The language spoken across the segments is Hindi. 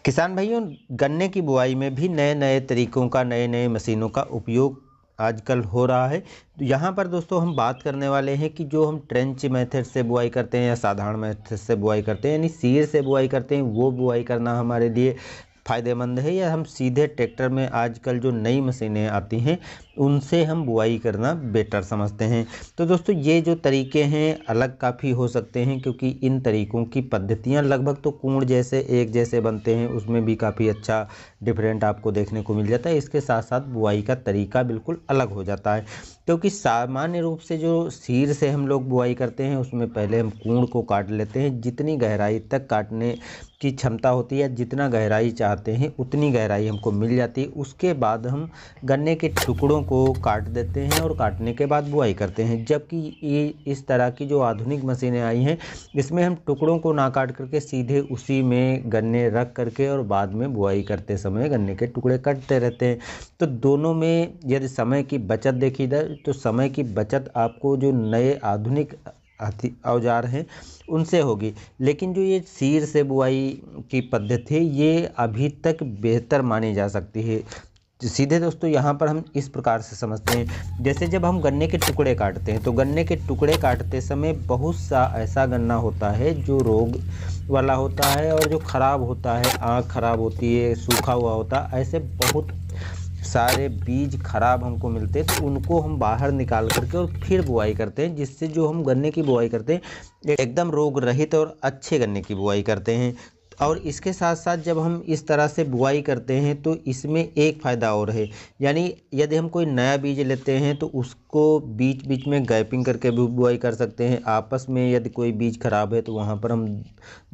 किसान भाइयों, गन्ने की बुआई में भी नए नए तरीकों का, नए नए मशीनों का उपयोग आजकल हो रहा है। तो यहाँ पर दोस्तों हम बात करने वाले हैं कि जो हम ट्रेंच मेथड से बुआई करते हैं या साधारण मेथड से बुआई करते हैं, यानी सीर से बुआई करते हैं, वो बुआई करना हमारे लिए फ़ायदेमंद है, या हम सीधे ट्रैक्टर में आजकल जो नई मशीनें आती हैं उनसे हम बुआई करना बेटर समझते हैं। तो दोस्तों ये जो तरीके हैं अलग काफ़ी हो सकते हैं, क्योंकि इन तरीकों की पद्धतियां लगभग तो कूण जैसे एक जैसे बनते हैं, उसमें भी काफ़ी अच्छा डिफरेंट आपको देखने को मिल जाता है। इसके साथ साथ बुआई का तरीका बिल्कुल अलग हो जाता है, क्योंकि सामान्य रूप से जो सीर से हम लोग बुआई करते हैं उसमें पहले हम कूण को काट लेते हैं। जितनी गहराई तक काटने की क्षमता होती है, जितना गहराई चाहते हैं उतनी गहराई हमको मिल जाती है। उसके बाद हम गन्ने के टुकड़ों को काट देते हैं और काटने के बाद बुआई करते हैं। जबकि ये इस तरह की जो आधुनिक मशीनें आई हैं, इसमें हम टुकड़ों को ना काट करके सीधे उसी में गन्ने रख करके और बाद में बुआई करते समय गन्ने के टुकड़े कटते रहते हैं। तो दोनों में यदि समय की बचत देखी जाए तो समय की बचत आपको जो नए आधुनिक औजार हैं उनसे होगी, लेकिन जो ये सीर से बुआई की पद्धति है ये अभी तक बेहतर मानी जा सकती है। सीधे दोस्तों यहाँ पर हम इस प्रकार से समझते हैं, जैसे जब हम गन्ने के टुकड़े काटते हैं तो गन्ने के टुकड़े काटते समय बहुत सा ऐसा गन्ना होता है जो रोग वाला होता है और जो खराब होता है, आँख खराब होती है, सूखा हुआ होता है, ऐसे बहुत सारे बीज खराब हमको मिलते हैं। तो उनको हम बाहर निकाल करके और फिर बुआई करते हैं, जिससे जो हम गन्ने की बुआई करते हैं एकदम रोग रहित और अच्छे गन्ने की बुआई करते हैं। और इसके साथ साथ जब हम इस तरह से बुआई करते हैं तो इसमें एक फ़ायदा और है, यानी यदि हम कोई नया बीज लेते हैं तो उसको बीच बीच में गैपिंग करके भी बुआई कर सकते हैं। आपस में यदि कोई बीज खराब है तो वहाँ पर हम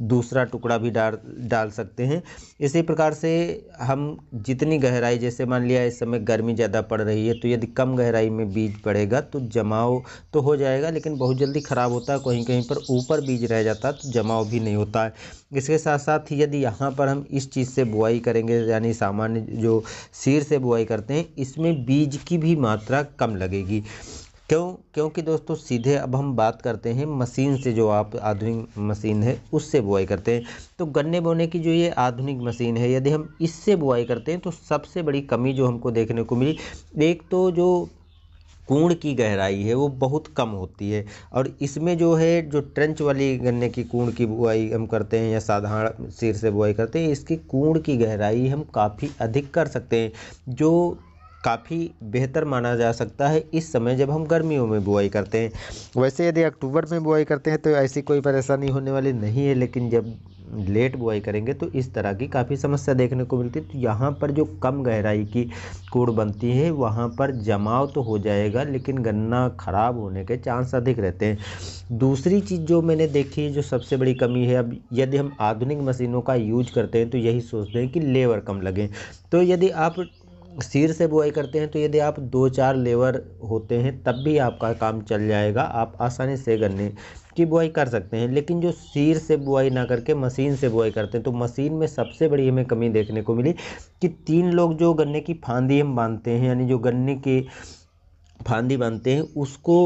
दूसरा टुकड़ा भी डाल सकते हैं। इसी प्रकार से हम जितनी गहराई, जैसे मान लिया इस समय गर्मी ज़्यादा पड़ रही है तो यदि कम गहराई में बीज पड़ेगा तो जमाव तो हो जाएगा, लेकिन बहुत जल्दी ख़राब होता है। कहीं कहीं पर ऊपर बीज रह जाता है तो जमाव भी नहीं होता है। इसके साथ साथ यदि यहाँ पर हम इस चीज़ से बुआई करेंगे, यानी सामान्य जो सीर से बुआई करते हैं, इसमें बीज की भी मात्रा कम लगेगी। क्योंकि दोस्तों सीधे अब हम बात करते हैं मशीन से, जो आप आधुनिक मशीन है उससे बुआई करते हैं। तो गन्ने बोने की जो ये आधुनिक मशीन है, यदि हम इससे बुआई करते हैं तो सबसे बड़ी कमी जो हमको देखने को मिली, एक तो जो कूण की गहराई है वो बहुत कम होती है। और इसमें जो है, जो ट्रेंच वाली गन्ने की कूण की बुआई हम करते हैं या साधारण सिर से बुआई करते हैं, इसकी कूण की गहराई हम काफ़ी अधिक कर सकते हैं, जो काफ़ी बेहतर माना जा सकता है इस समय जब हम गर्मियों में बुआई करते हैं। वैसे यदि अक्टूबर में बुआई करते हैं तो ऐसी कोई परेशानी होने वाली नहीं है, लेकिन जब लेट बुआई करेंगे तो इस तरह की काफ़ी समस्या देखने को मिलती है। तो यहाँ पर जो कम गहराई की कूड़ बनती है वहाँ पर जमाव तो हो जाएगा, लेकिन गन्ना खराब होने के चांस अधिक रहते हैं। दूसरी चीज़ जो मैंने देखी है, जो सबसे बड़ी कमी है, अब यदि हम आधुनिक मशीनों का यूज करते हैं तो यही सोचते हैं कि लेबर कम लगे। तो यदि आप सिर से बुआई करते हैं तो यदि आप 2-4 लेबर होते हैं तब भी आपका काम चल जाएगा, आप आसानी से गन्ने की बुआई कर सकते हैं। लेकिन जो सिर से बुआई ना करके मशीन से बुआई करते हैं तो मशीन में सबसे बड़ी हमें कमी देखने को मिली कि 3 लोग जो गन्ने की फांदी हम बांधते हैं, यानी जो गन्ने की फांदी बांधते हैं उसको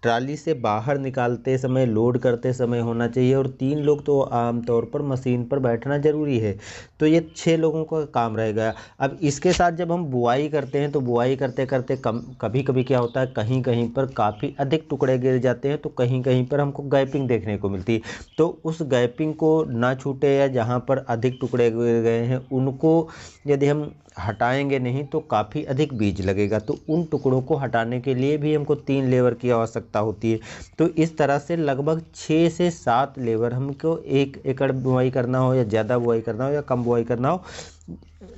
ट्राली से बाहर निकालते समय, लोड करते समय होना चाहिए, और 3 लोग तो आमतौर पर मशीन पर बैठना ज़रूरी है। तो ये 6 लोगों का काम रहेगा। अब इसके साथ जब हम बुआई करते हैं तो बुआई करते करते कभी कभी क्या होता है, कहीं कहीं पर काफ़ी अधिक टुकड़े गिर जाते हैं, तो कहीं कहीं पर हमको गैपिंग देखने को मिलती है। तो उस गैपिंग को ना छूटे, या जहाँ पर अधिक टुकड़े गिर गए हैं उनको यदि हम हटाएंगे नहीं तो काफ़ी अधिक बीज लगेगा। तो उन टुकड़ों को हटाने के लिए भी हमको 3 लेबर की आवश्यकता होती है। तो इस तरह से लगभग 6 से 7 लेबर हमको 1 एकड़ बुआई करना हो, या ज़्यादा बुआई करना हो या कम बुआई करना हो,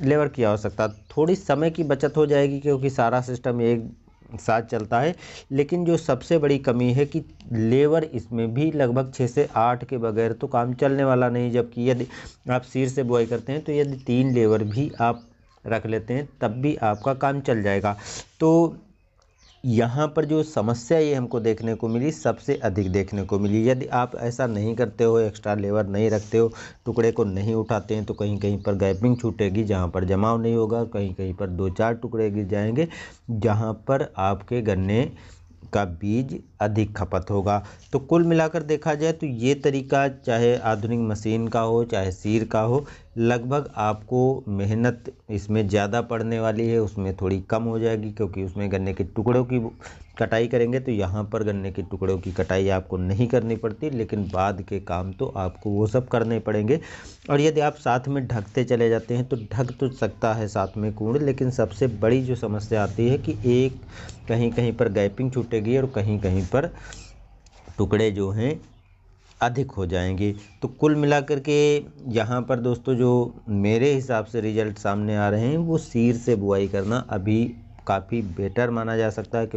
लेबर की आवश्यकता। थोड़ी समय की बचत हो जाएगी क्योंकि सारा सिस्टम एक साथ चलता है। लेकिन जो सबसे बड़ी कमी है कि लेबर इसमें भी लगभग 6 से 8 के बगैर तो काम चलने वाला नहीं। जबकि यदि आप सिर से बुआई करते हैं तो यदि 3 लेबर भी आप रख लेते हैं तब भी आपका काम चल जाएगा। तो यहाँ पर जो समस्या ये हमको देखने को मिली, सबसे अधिक देखने को मिली, यदि आप ऐसा नहीं करते हो, एक्स्ट्रा लेबर नहीं रखते हो, टुकड़े को नहीं उठाते हैं, तो कहीं कहीं पर गैपिंग छूटेगी जहाँ पर जमाव नहीं होगा, कहीं कहीं पर 2-4 टुकड़े गिर जाएंगे जहाँ पर आपके गन्ने का बीज अधिक खपत होगा। तो कुल मिलाकर देखा जाए तो ये तरीका, चाहे आधुनिक मशीन का हो चाहे सीर का हो, लगभग आपको मेहनत इसमें ज़्यादा पड़ने वाली है, उसमें थोड़ी कम हो जाएगी, क्योंकि उसमें गन्ने के टुकड़ों की कटाई करेंगे। तो यहाँ पर गन्ने के टुकड़ों की कटाई आपको नहीं करनी पड़ती, लेकिन बाद के काम तो आपको वो सब करने पड़ेंगे। और यदि आप साथ में ढकते चले जाते हैं तो ढक तो सकता है साथ में कूड़, लेकिन सबसे बड़ी जो समस्या आती है कि एक कहीं कहीं पर गैपिंग छूटेगी और कहीं कहीं पर टुकड़े जो हैं अधिक हो जाएंगे। तो कुल मिलाकर के यहाँ पर दोस्तों जो मेरे हिसाब से रिजल्ट सामने आ रहे हैं वो सीर से बुआई करना अभी काफ़ी बेटर माना जा सकता है।